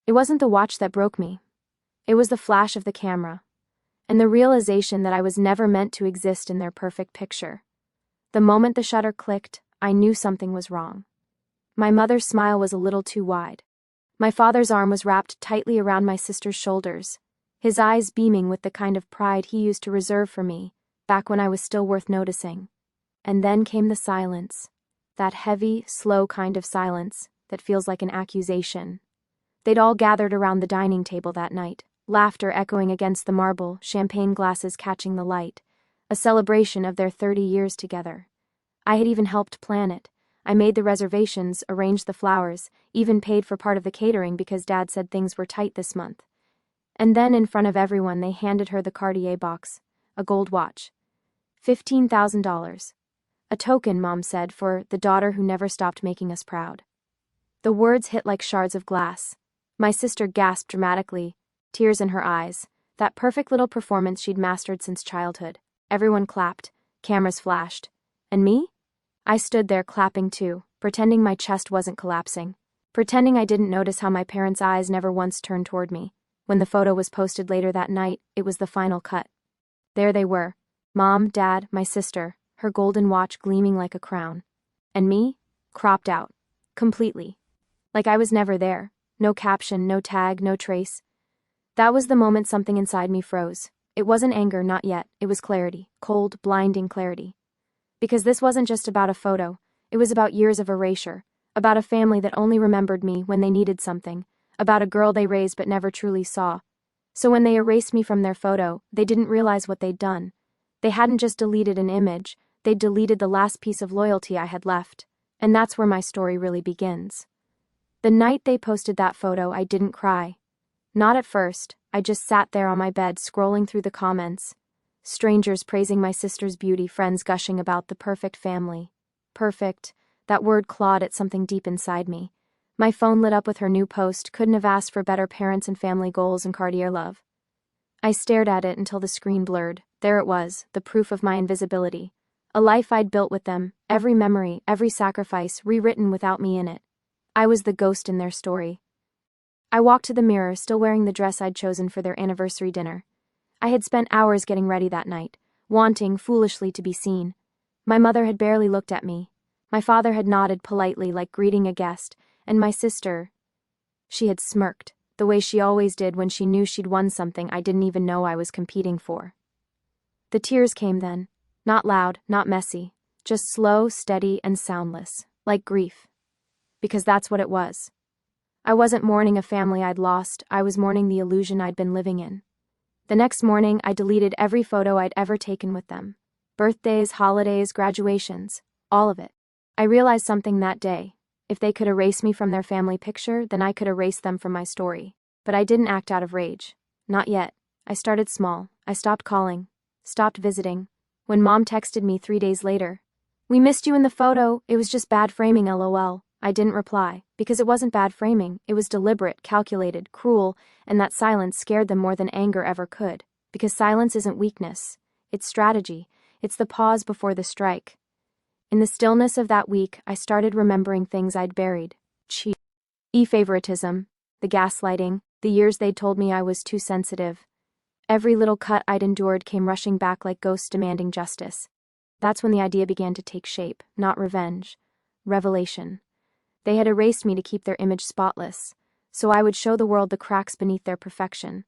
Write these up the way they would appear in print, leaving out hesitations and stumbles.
It wasn't the watch that broke me. It was the flash of the camera, and the realization that I was never meant to exist in their perfect picture. The moment the shutter clicked, I knew something was wrong. My mother's smile was a little too wide. My father's arm was wrapped tightly around my sister's shoulders, his eyes beaming with the kind of pride he used to reserve for me, back when I was still worth noticing. And then came the silence. That heavy, slow kind of silence that feels like an accusation. They'd all gathered around the dining table that night, laughter echoing against the marble, champagne glasses catching the light, a celebration of their 30 years together. I had even helped plan it. I made the reservations, arranged the flowers, even paid for part of the catering because Dad said things were tight this month. And then in front of everyone they handed her the Cartier box, a gold watch. $15,000. A token, Mom said, for the daughter who never stopped making us proud. The words hit like shards of glass. My sister gasped dramatically, tears in her eyes, that perfect little performance she'd mastered since childhood. Everyone clapped, cameras flashed. And me? I stood there clapping too, pretending my chest wasn't collapsing, pretending I didn't notice how my parents' eyes never once turned toward me. When the photo was posted later that night, it was the final cut. There they were, Mom, Dad, my sister, her golden watch gleaming like a crown. And me? Cropped out. Completely. Like I was never there. No caption, no tag, no trace. That was the moment something inside me froze. It wasn't anger, not yet. It was clarity. Cold, blinding clarity. Because this wasn't just about a photo. It was about years of erasure. About a family that only remembered me when they needed something. About a girl they raised but never truly saw. So when they erased me from their photo, they didn't realize what they'd done. They hadn't just deleted an image. They'd deleted the last piece of loyalty I had left. And that's where my story really begins. The night they posted that photo, I didn't cry. Not at first. I just sat there on my bed scrolling through the comments. Strangers praising my sister's beauty, friends gushing about the perfect family. Perfect. That word clawed at something deep inside me. My phone lit up with her new post, couldn't have asked for better parents and family goals and Cartier love. I stared at it until the screen blurred. There it was, the proof of my invisibility. A life I'd built with them, every memory, every sacrifice, rewritten without me in it. I was the ghost in their story. I walked to the mirror, still wearing the dress I'd chosen for their anniversary dinner. I had spent hours getting ready that night, wanting, foolishly, to be seen. My mother had barely looked at me. My father had nodded politely, like greeting a guest, and my sister, she had smirked, the way she always did when she knew she'd won something I didn't even know I was competing for. The tears came then, not loud, not messy, just slow, steady, and soundless, like grief. Because that's what it was. I wasn't mourning a family I'd lost, I was mourning the illusion I'd been living in. The next morning, I deleted every photo I'd ever taken with them. Birthdays, holidays, graduations, all of it. I realized something that day. If they could erase me from their family picture, then I could erase them from my story. But I didn't act out of rage. Not yet. I started small. I stopped calling. Stopped visiting. When Mom texted me 3 days later, "We missed you in the photo, it was just bad framing, LOL." I didn't reply, because it wasn't bad framing, it was deliberate, calculated, cruel, and that silence scared them more than anger ever could. Because silence isn't weakness. It's strategy. It's the pause before the strike. In the stillness of that week, I started remembering things I'd buried. Favoritism, the gaslighting, the years they'd told me I was too sensitive. Every little cut I'd endured came rushing back like ghosts demanding justice. That's when the idea began to take shape, not revenge. Revelation. They had erased me to keep their image spotless, so I would show the world the cracks beneath their perfection.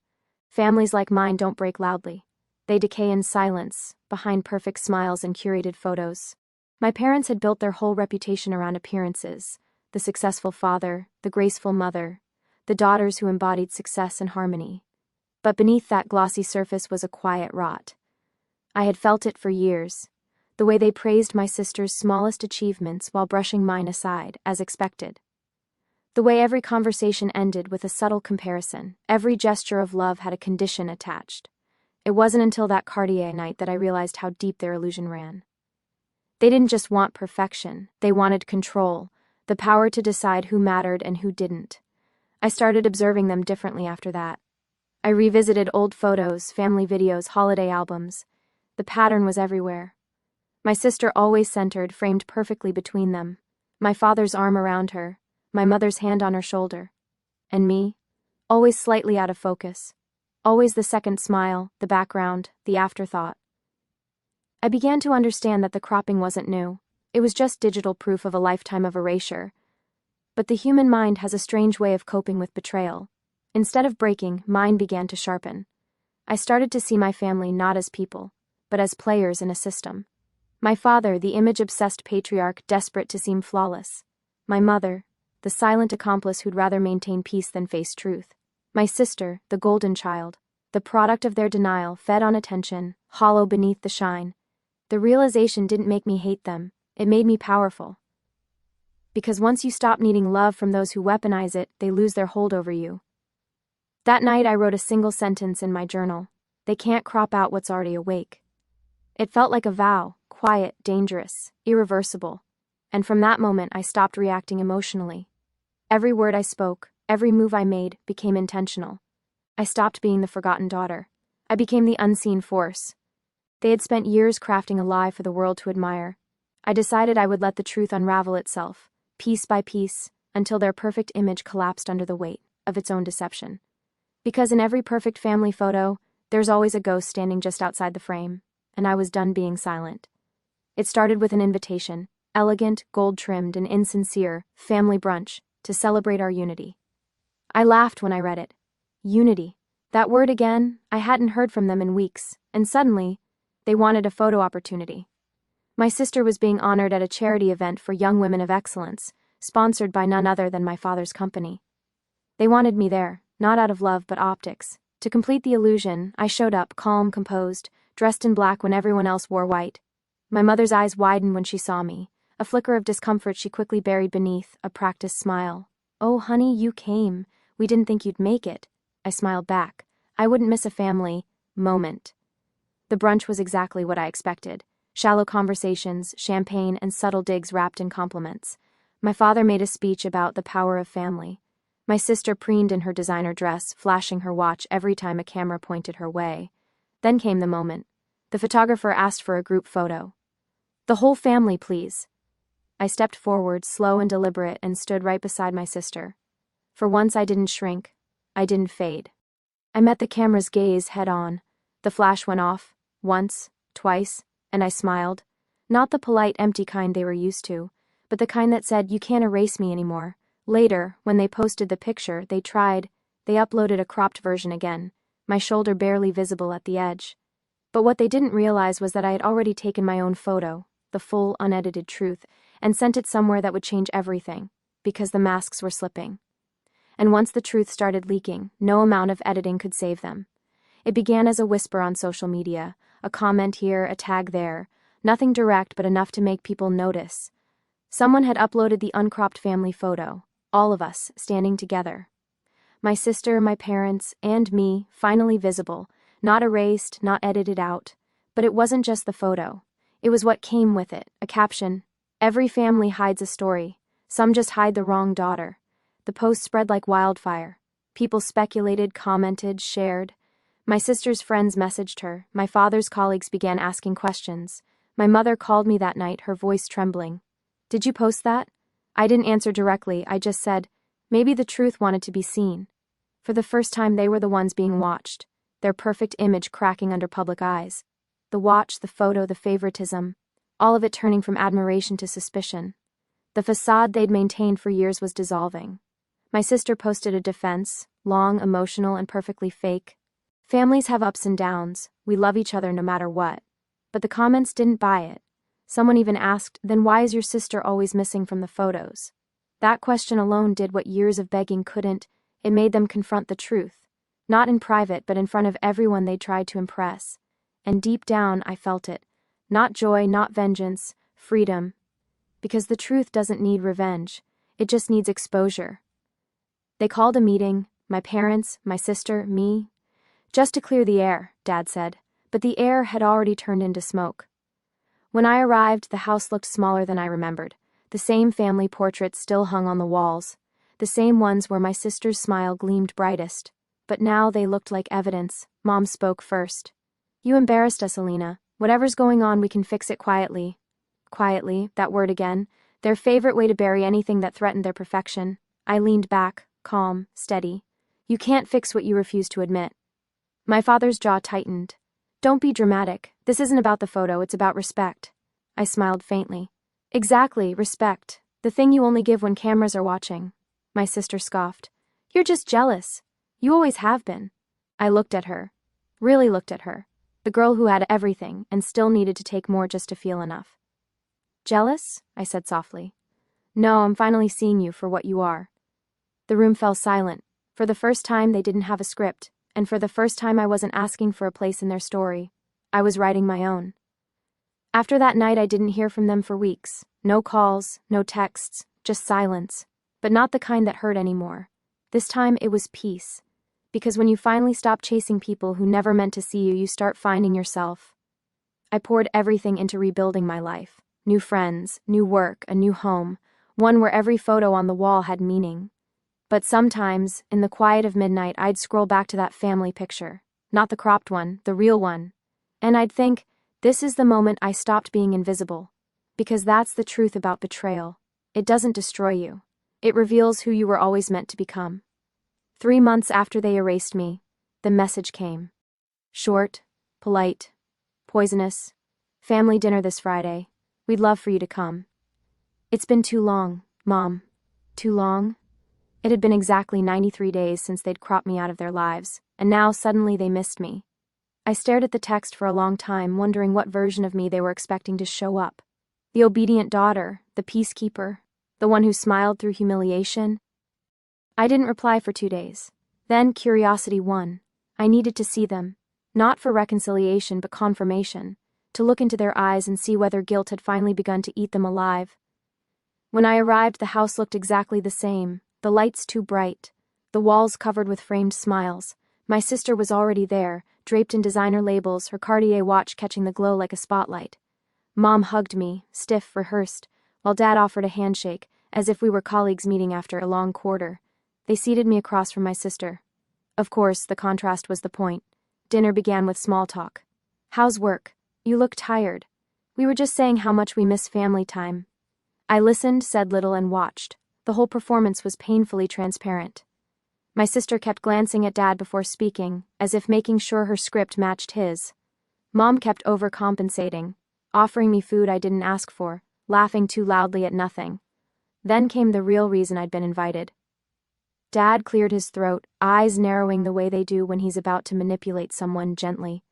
Families like mine don't break loudly. They decay in silence, behind perfect smiles and curated photos. My parents had built their whole reputation around appearances, the successful father, the graceful mother, the daughters who embodied success and harmony. But beneath that glossy surface was a quiet rot. I had felt it for years. The way they praised my sister's smallest achievements while brushing mine aside, as expected. The way every conversation ended with a subtle comparison. Every gesture of love had a condition attached. It wasn't until that Cartier night that I realized how deep their illusion ran. They didn't just want perfection, they wanted control, the power to decide who mattered and who didn't. I started observing them differently after that. I revisited old photos, family videos, holiday albums. The pattern was everywhere. My sister always centered, framed perfectly between them. My father's arm around her, my mother's hand on her shoulder. And me? always slightly out of focus. Always the second smile, the background, the afterthought. I began to understand that the cropping wasn't new. It was just digital proof of a lifetime of erasure. But the human mind has a strange way of coping with betrayal. Instead of breaking, mine began to sharpen. I started to see my family not as people, but as players in a system. My father, the image-obsessed patriarch desperate to seem flawless. My mother, the silent accomplice who'd rather maintain peace than face truth. My sister, the golden child, the product of their denial, fed on attention, hollow beneath the shine. The realization didn't make me hate them, it made me powerful. Because once you stop needing love from those who weaponize it, they lose their hold over you. That night I wrote a single sentence in my journal: they can't crop out what's already awake. It felt like a vow, quiet, dangerous, irreversible. And from that moment I stopped reacting emotionally. Every word I spoke, every move I made, became intentional. I stopped being the forgotten daughter. I became the unseen force. They had spent years crafting a lie for the world to admire. I decided I would let the truth unravel itself, piece by piece, until their perfect image collapsed under the weight of its own deception. Because in every perfect family photo, there's always a ghost standing just outside the frame, and I was done being silent. It started with an invitation, elegant, gold-trimmed, and insincere, family brunch, to celebrate our unity. I laughed when I read it. Unity. That word again, I hadn't heard from them in weeks, and suddenly, they wanted a photo opportunity. My sister was being honored at a charity event for young women of excellence, sponsored by none other than my father's company. They wanted me there, not out of love but optics. To complete the illusion, I showed up, calm, composed, dressed in black when everyone else wore white. My mother's eyes widened when she saw me. A flicker of discomfort she quickly buried beneath a practiced smile. "Oh, honey, you came. We didn't think you'd make it." I smiled back. I wouldn't miss a family moment. The brunch was exactly what I expected. Shallow conversations, champagne, and subtle digs wrapped in compliments. My father made a speech about the power of family. My sister preened in her designer dress, flashing her watch every time a camera pointed her way. Then came the moment. The photographer asked for a group photo. "The whole family, please." I stepped forward, slow and deliberate, and stood right beside my sister. For once I didn't shrink. I didn't fade. I met the camera's gaze head-on. The flash went off, once, twice, and I smiled. Not the polite, empty kind they were used to, but the kind that said, "You can't erase me anymore." Later, when they posted the picture, they uploaded a cropped version again, my shoulder barely visible at the edge. But what they didn't realize was that I had already taken my own photo, the full, unedited truth, and sent it somewhere that would change everything, because the masks were slipping. And once the truth started leaking, no amount of editing could save them. It began as a whisper on social media, a comment here, a tag there, nothing direct but enough to make people notice. Someone had uploaded the uncropped family photo, all of us standing together. My sister, my parents, and me, finally visible, not erased, not edited out. But it wasn't just the photo. It was what came with it, a caption. "Every family hides a story. Some just hide the wrong daughter." The post spread like wildfire. People speculated, commented, shared. My sister's friends messaged her. My father's colleagues began asking questions. My mother called me that night, her voice trembling. "Did you post that?" I didn't answer directly, I just said, maybe the truth wanted to be seen. For the first time they were the ones being watched, their perfect image cracking under public eyes. The watch, the photo, the favoritism, all of it turning from admiration to suspicion. The facade they'd maintained for years was dissolving. My sister posted a defense, long, emotional, and perfectly fake. "Families have ups and downs, we love each other no matter what." But the comments didn't buy it. Someone even asked, "Then why is your sister always missing from the photos?" That question alone did what years of begging couldn't. It made them confront the truth. Not in private, but in front of everyone they tried to impress. And deep down, I felt it. Not joy, not vengeance, freedom. Because the truth doesn't need revenge. It just needs exposure. They called a meeting, my parents, my sister, me. "Just to clear the air," Dad said. But the air had already turned into smoke. When I arrived, the house looked smaller than I remembered. The same family portraits still hung on the walls. The same ones where my sister's smile gleamed brightest. But now they looked like evidence. Mom spoke first. "You embarrassed us, Alina. Whatever's going on, we can fix it quietly." Quietly, that word again. Their favorite way to bury anything that threatened their perfection. I leaned back, calm, steady. You can't fix what you refuse to admit. My father's jaw tightened. Don't be dramatic. This isn't about the photo, it's about respect. I smiled faintly. Exactly, respect. The thing you only give when cameras are watching. My sister scoffed. You're just jealous. You always have been. I looked at her. Really looked at her. The girl who had everything and still needed to take more just to feel enough. Jealous? I said softly. No, I'm finally seeing you for what you are. The room fell silent. For the first time, they didn't have a script, and for the first time, I wasn't asking for a place in their story. I was writing my own. After that night, I didn't hear from them for weeks. No calls, no texts, just silence. But not the kind that hurt anymore. This time, it was peace. Because when you finally stop chasing people who never meant to see you, you start finding yourself. I poured everything into rebuilding my life. New friends, new work, a new home. One where every photo on the wall had meaning. But sometimes, in the quiet of midnight, I'd scroll back to that family picture. Not the cropped one, the real one. And I'd think, this is the moment I stopped being invisible. Because that's the truth about betrayal. It doesn't destroy you. It reveals who you were always meant to become. 3 months after they erased me, the message came. Short, polite, poisonous. Family dinner this Friday. We'd love for you to come. It's been too long, Mom. Too long? It had been exactly 93 days since they'd cropped me out of their lives, and now suddenly they missed me. I stared at the text for a long time, wondering what version of me they were expecting to show up. The obedient daughter, the peacekeeper, the one who smiled through humiliation. I didn't reply for 2 days. Then curiosity won. I needed to see them, not for reconciliation but confirmation, to look into their eyes and see whether guilt had finally begun to eat them alive. When I arrived, the house looked exactly the same. The lights too bright, the walls covered with framed smiles. My sister was already there, draped in designer labels, her Cartier watch catching the glow like a spotlight. Mom hugged me, stiff, rehearsed, while Dad offered a handshake, as if we were colleagues meeting after a long quarter. They seated me across from my sister. Of course, the contrast was the point. Dinner began with small talk. How's work? You look tired. We were just saying how much we miss family time. I listened, said little, and watched. The whole performance was painfully transparent. My sister kept glancing at Dad before speaking, as if making sure her script matched his. Mom kept overcompensating, offering me food I didn't ask for, laughing too loudly at nothing. Then came the real reason I'd been invited. Dad cleared his throat, eyes narrowing the way they do when he's about to manipulate someone gently.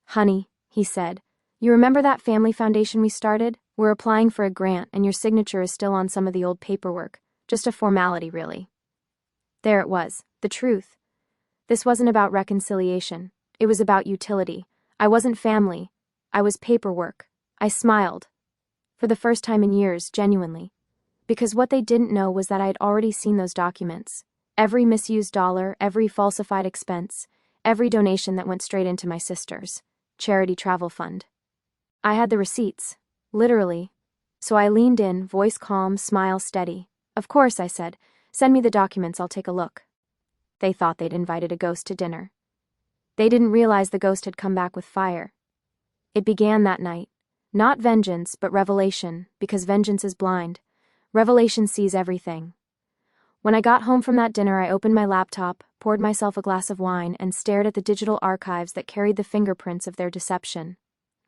Honey, he said, you remember that family foundation we started? We're applying for a grant, and your signature is still on some of the old paperwork. Just a formality, really. There it was, the truth. This wasn't about reconciliation. It was about utility. I wasn't family. I was paperwork. I smiled. For the first time in years, genuinely. Because what they didn't know was that I'd already seen those documents. Every misused dollar, every falsified expense, every donation that went straight into my sister's charity travel fund. I had the receipts. Literally. So I leaned in, voice calm, smile steady. Of course, I said. Send me the documents, I'll take a look. They thought they'd invited a ghost to dinner. They didn't realize the ghost had come back with fire. It began that night. Not vengeance, but revelation, because vengeance is blind. Revelation sees everything. When I got home from that dinner, I opened my laptop, poured myself a glass of wine, and stared at the digital archives that carried the fingerprints of their deception.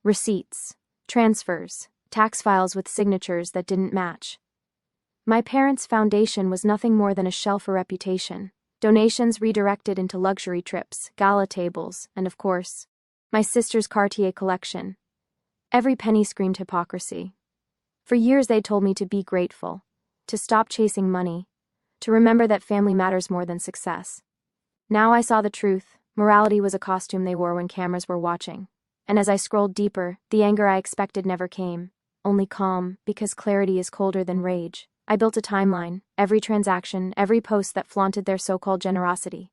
Receipts, transfers, tax files with signatures that didn't match. My parents' foundation was nothing more than a shell for reputation. Donations redirected into luxury trips, gala tables, and of course, my sister's Cartier collection. Every penny screamed hypocrisy. For years they'd told me to be grateful, to stop chasing money, to remember that family matters more than success. Now I saw the truth. Morality was a costume they wore when cameras were watching. And as I scrolled deeper, the anger I expected never came. Only calm, because clarity is colder than rage. I built a timeline, every transaction, every post that flaunted their so-called generosity.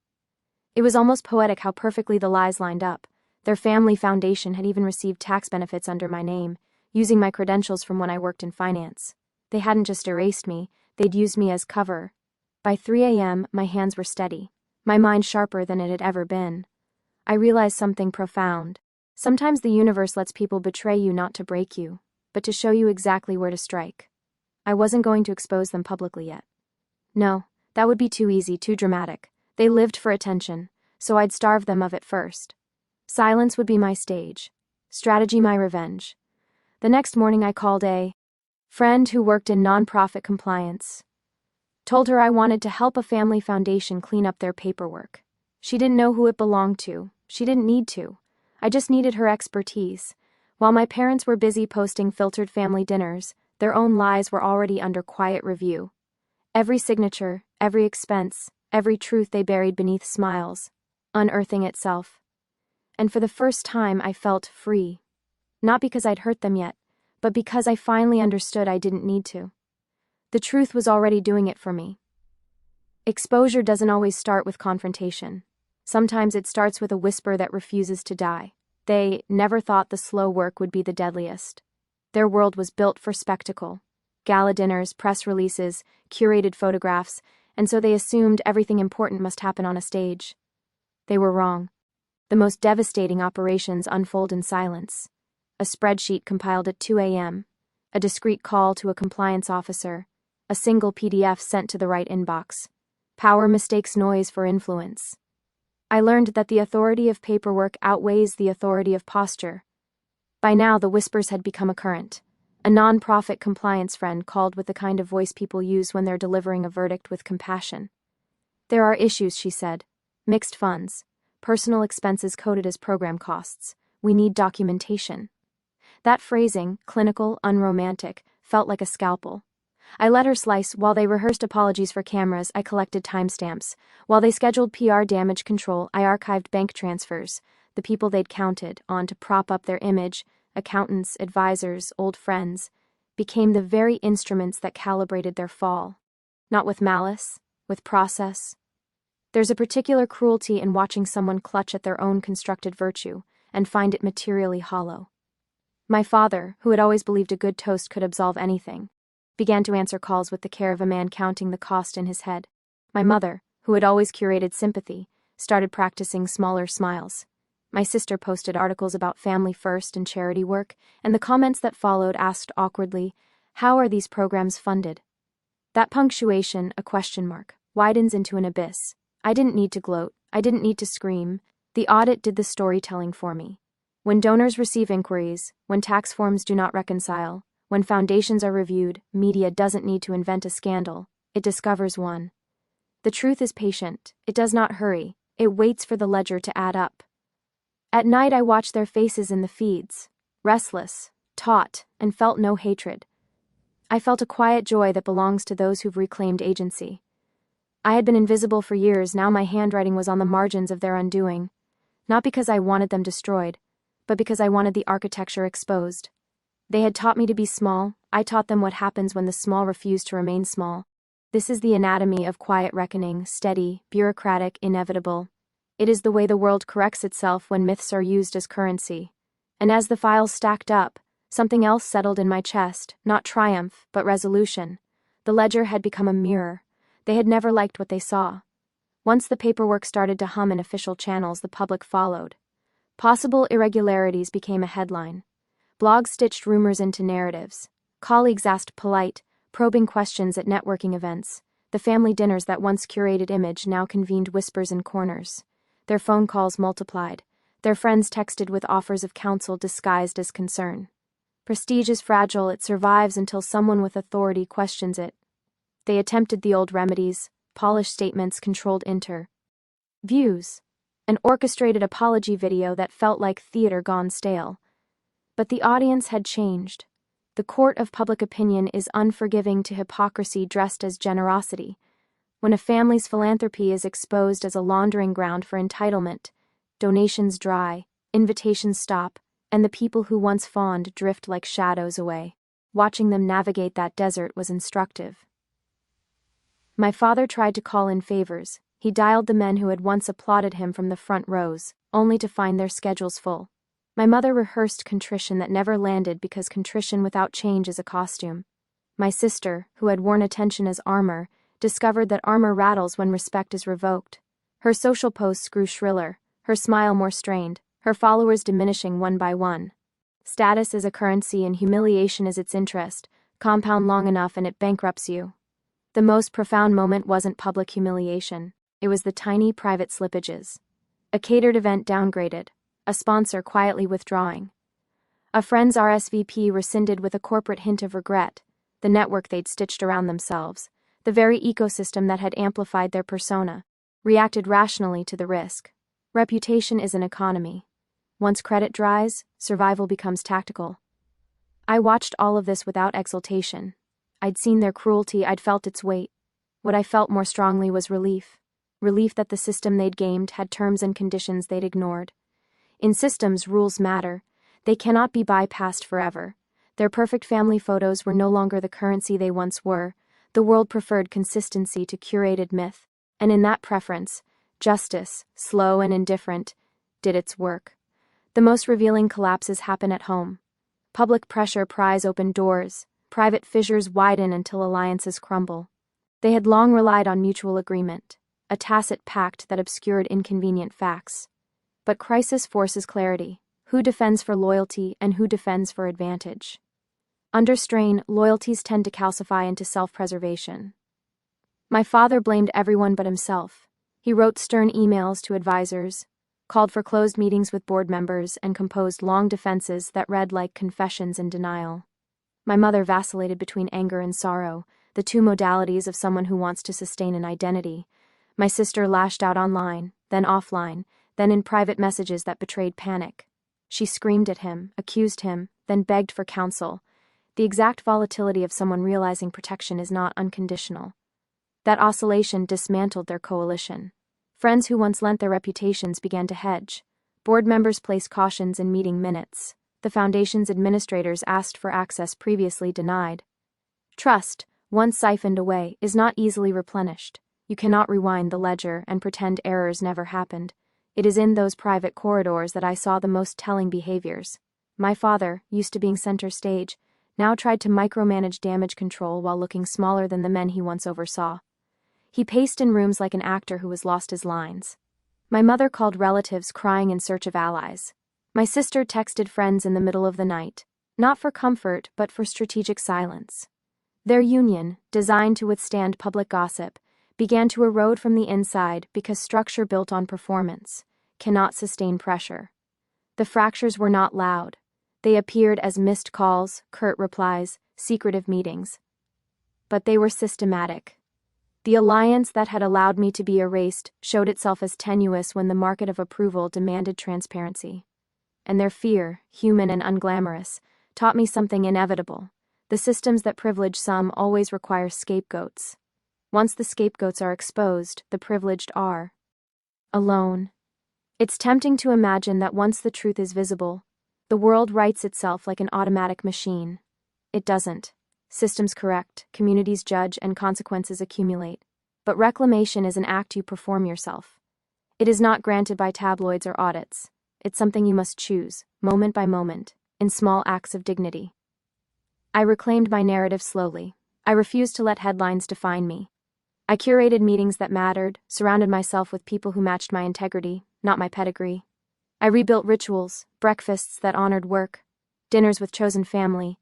It was almost poetic how perfectly the lies lined up. Their family foundation had even received tax benefits under my name, using my credentials from when I worked in finance. They hadn't just erased me, they'd used me as cover. By 3 a.m., my hands were steady, my mind sharper than it had ever been. I realized something profound. Sometimes the universe lets people betray you not to break you, but to show you exactly where to strike. I wasn't going to expose them publicly yet. No, that would be too easy, too dramatic. They lived for attention, so I'd starve them of it first. Silence would be my stage. Strategy my revenge. The next morning I called a friend who worked in nonprofit compliance. Told her I wanted to help a family foundation clean up their paperwork. She didn't know who it belonged to. She didn't need to. I just needed her expertise. While my parents were busy posting filtered family dinners, their own lives were already under quiet review. Every signature, every expense, every truth they buried beneath smiles, unearthing itself. And for the first time I felt free. Not because I'd hurt them yet, but because I finally understood I didn't need to. The truth was already doing it for me. Exposure doesn't always start with confrontation. Sometimes it starts with a whisper that refuses to die. They never thought the slow work would be the deadliest. Their world was built for spectacle. Gala dinners, press releases, curated photographs, and so they assumed everything important must happen on a stage. They were wrong. The most devastating operations unfold in silence. A spreadsheet compiled at 2 a.m., a discreet call to a compliance officer, a single PDF sent to the right inbox. Power mistakes noise for influence. I learned that the authority of paperwork outweighs the authority of posture. By now, the whispers had become a current. A non-profit compliance friend called with the kind of voice people use when they're delivering a verdict with compassion. There are issues, she said. Mixed funds. Personal expenses coded as program costs. We need documentation. That phrasing, clinical, unromantic, felt like a scalpel. I let her slice. While they rehearsed apologies for cameras, I collected timestamps. While they scheduled PR damage control, I archived bank transfers, the people they'd counted on to prop up their image, accountants, advisors, old friends, became the very instruments that calibrated their fall. Not with malice, with process. There's a particular cruelty in watching someone clutch at their own constructed virtue and find it materially hollow. My father, who had always believed a good toast could absolve anything, began to answer calls with the care of a man counting the cost in his head. My mother, who had always curated sympathy, started practicing smaller smiles. My sister posted articles about family first and charity work, and the comments that followed asked awkwardly, "How are these programs funded?" That punctuation, a question mark, widens into an abyss. I didn't need to gloat. I didn't need to scream. The audit did the storytelling for me. When donors receive inquiries, when tax forms do not reconcile, when foundations are reviewed, media doesn't need to invent a scandal. It discovers one. The truth is patient. It does not hurry. It waits for the ledger to add up. At night I watched their faces in the feeds, restless, taut, and felt no hatred. I felt a quiet joy that belongs to those who've reclaimed agency. I had been invisible for years. Now my handwriting was on the margins of their undoing. Not because I wanted them destroyed, but because I wanted the architecture exposed. They had taught me to be small. I taught them what happens when the small refuse to remain small. This is the anatomy of quiet reckoning, steady, bureaucratic, inevitable. It is the way the world corrects itself when myths are used as currency. And as the files stacked up, something else settled in my chest, not triumph, but resolution. The ledger had become a mirror. They had never liked what they saw. Once the paperwork started to hum in official channels, the public followed. Possible irregularities became a headline. Blogs stitched rumors into narratives. Colleagues asked polite, probing questions at networking events. The family dinners that once curated image now convened whispers in corners. Their phone calls multiplied. Their friends texted with offers of counsel disguised as concern. Prestige is fragile. It survives until someone with authority questions it. They attempted the old remedies, polished statements, controlled views, an orchestrated apology video that felt like theater gone stale. But the audience had changed. The court of public opinion is unforgiving to hypocrisy dressed as generosity. When a family's philanthropy is exposed as a laundering ground for entitlement, donations dry, invitations stop, and the people who once fawned drift like shadows away. Watching them navigate that desert was instructive. My father tried to call in favors. He dialed the men who had once applauded him from the front rows, only to find their schedules full. My mother rehearsed contrition that never landed because contrition without change is a costume. My sister, who had worn attention as armor, discovered that armor rattles when respect is revoked. Her social posts grew shriller, her smile more strained, her followers diminishing one by one. Status is a currency and humiliation is its interest. Compound long enough and it bankrupts you. The most profound moment wasn't public humiliation. It was the tiny private slippages. A catered event downgraded, a sponsor quietly withdrawing. A friend's RSVP rescinded with a corporate hint of regret, the network they'd stitched around themselves, the very ecosystem that had amplified their persona, reacted rationally to the risk. Reputation is an economy. Once credit dries, survival becomes tactical. I watched all of this without exultation. I'd seen their cruelty, I'd felt its weight. What I felt more strongly was relief. Relief that the system they'd gamed had terms and conditions they'd ignored. In systems, rules matter. They cannot be bypassed forever. Their perfect family photos were no longer the currency they once were. The world preferred consistency to curated myth, and in that preference, justice, slow and indifferent, did its work. The most revealing collapses happen at home. Public pressure pries open doors, private fissures widen until alliances crumble. They had long relied on mutual agreement, a tacit pact that obscured inconvenient facts. But crisis forces clarity. Who defends for loyalty and who defends for advantage? Under strain, loyalties tend to calcify into self-preservation. My father blamed everyone but himself. He wrote stern emails to advisors, called for closed meetings with board members, and composed long defenses that read like confessions in denial. My mother vacillated between anger and sorrow, the two modalities of someone who wants to sustain an identity. My sister lashed out online, then offline, then in private messages that betrayed panic. She screamed at him, accused him, then begged for counsel. The exact volatility of someone realizing protection is not unconditional. That oscillation dismantled their coalition. Friends who once lent their reputations began to hedge. Board members placed cautions in meeting minutes. The foundation's administrators asked for access previously denied. Trust, once siphoned away, is not easily replenished. You cannot rewind the ledger and pretend errors never happened. It is in those private corridors that I saw the most telling behaviors. My father, used to being center stage, now tried to micromanage damage control while looking smaller than the men he once oversaw. He paced in rooms like an actor who has lost his lines. My mother called relatives crying in search of allies. My sister texted friends in the middle of the night, not for comfort but for strategic silence. Their union, designed to withstand public gossip, began to erode from the inside because structure built on performance cannot sustain pressure. The fractures were not loud. They appeared as missed calls, curt replies, secretive meetings. But they were systematic. The alliance that had allowed me to be erased showed itself as tenuous when the market of approval demanded transparency. And their fear, human and unglamorous, taught me something inevitable. The systems that privilege some always require scapegoats. Once the scapegoats are exposed, the privileged are alone. It's tempting to imagine that once the truth is visible, the world rights itself like an automatic machine. It doesn't. Systems correct, communities judge, and consequences accumulate. But reclamation is an act you perform yourself. It is not granted by tabloids or audits. It's something you must choose, moment by moment, in small acts of dignity. I reclaimed my narrative slowly. I refused to let headlines define me. I curated meetings that mattered, surrounded myself with people who matched my integrity, not my pedigree. I rebuilt rituals, breakfasts that honored work, dinners with chosen family,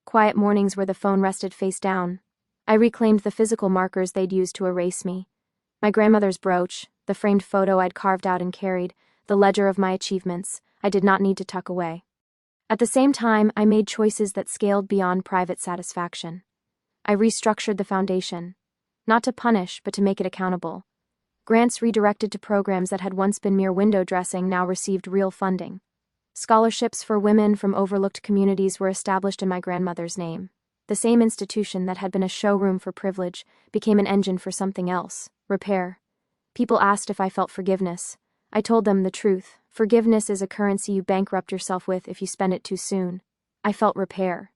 quiet mornings where the phone rested face down. I reclaimed the physical markers they'd used to erase me. My grandmother's brooch, the framed photo I'd carved out and carried, the ledger of my achievements, I did not need to tuck away. At the same time, I made choices that scaled beyond private satisfaction. I restructured the foundation, not to punish, but to make it accountable. Grants redirected to programs that had once been mere window dressing now received real funding. Scholarships for women from overlooked communities were established in my grandmother's name. The same institution that had been a showroom for privilege became an engine for something else, repair. People asked if I felt forgiveness. I told them the truth. Forgiveness is a currency you bankrupt yourself with if you spend it too soon. I felt repair.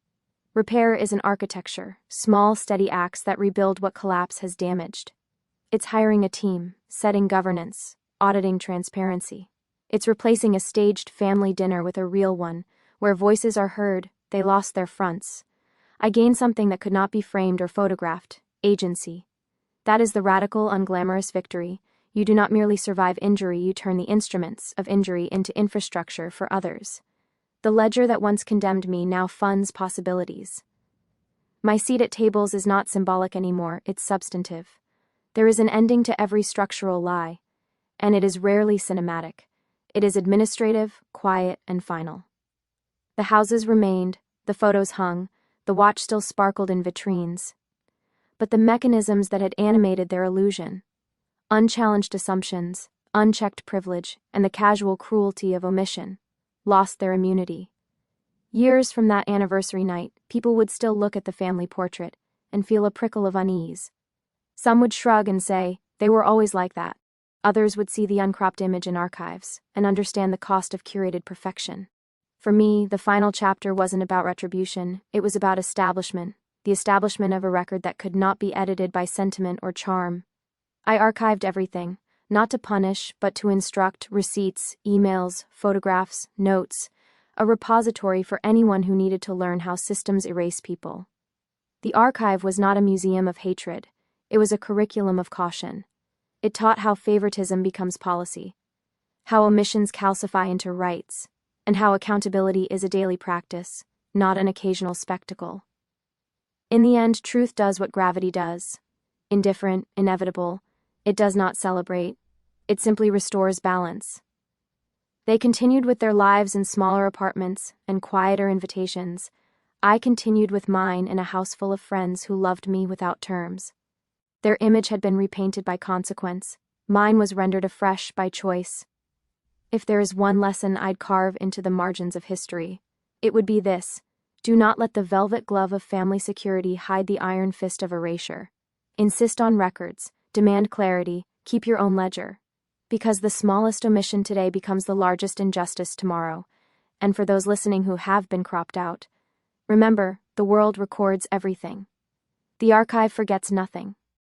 Repair is an architecture, small, steady acts that rebuild what collapse has damaged. It's hiring a team, setting governance, auditing transparency. It's replacing a staged family dinner with a real one, where voices are heard, they lost their fronts. I gained something that could not be framed or photographed: agency. That is the radical, unglamorous victory. You do not merely survive injury, you turn the instruments of injury into infrastructure for others. The ledger that once condemned me now funds possibilities. My seat at tables is not symbolic anymore, it's substantive. There is an ending to every structural lie, and it is rarely cinematic. It is administrative, quiet, and final. The houses remained, the photos hung, the watch still sparkled in vitrines. But the mechanisms that had animated their illusion, unchallenged assumptions, unchecked privilege, and the casual cruelty of omission, lost their immunity. Years from that anniversary night, people would still look at the family portrait and feel a prickle of unease. Some would shrug and say, they were always like that. Others would see the uncropped image in archives and understand the cost of curated perfection. For me, the final chapter wasn't about retribution, it was about establishment, the establishment of a record that could not be edited by sentiment or charm. I archived everything, not to punish, but to instruct: receipts, emails, photographs, notes, a repository for anyone who needed to learn how systems erase people. The archive was not a museum of hatred, it was a curriculum of caution. It taught how favoritism becomes policy, how omissions calcify into rights, and how accountability is a daily practice, not an occasional spectacle. In the end, truth does what gravity does. Indifferent, inevitable, it does not celebrate, it simply restores balance. They continued with their lives in smaller apartments and quieter invitations. I continued with mine in a house full of friends who loved me without terms. Their image had been repainted by consequence, mine was rendered afresh by choice. If there is one lesson I'd carve into the margins of history, it would be this: do not let the velvet glove of family security hide the iron fist of erasure. Insist on records, demand clarity, keep your own ledger. Because the smallest omission today becomes the largest injustice tomorrow. And for those listening who have been cropped out, remember, the world records everything. The archive forgets nothing.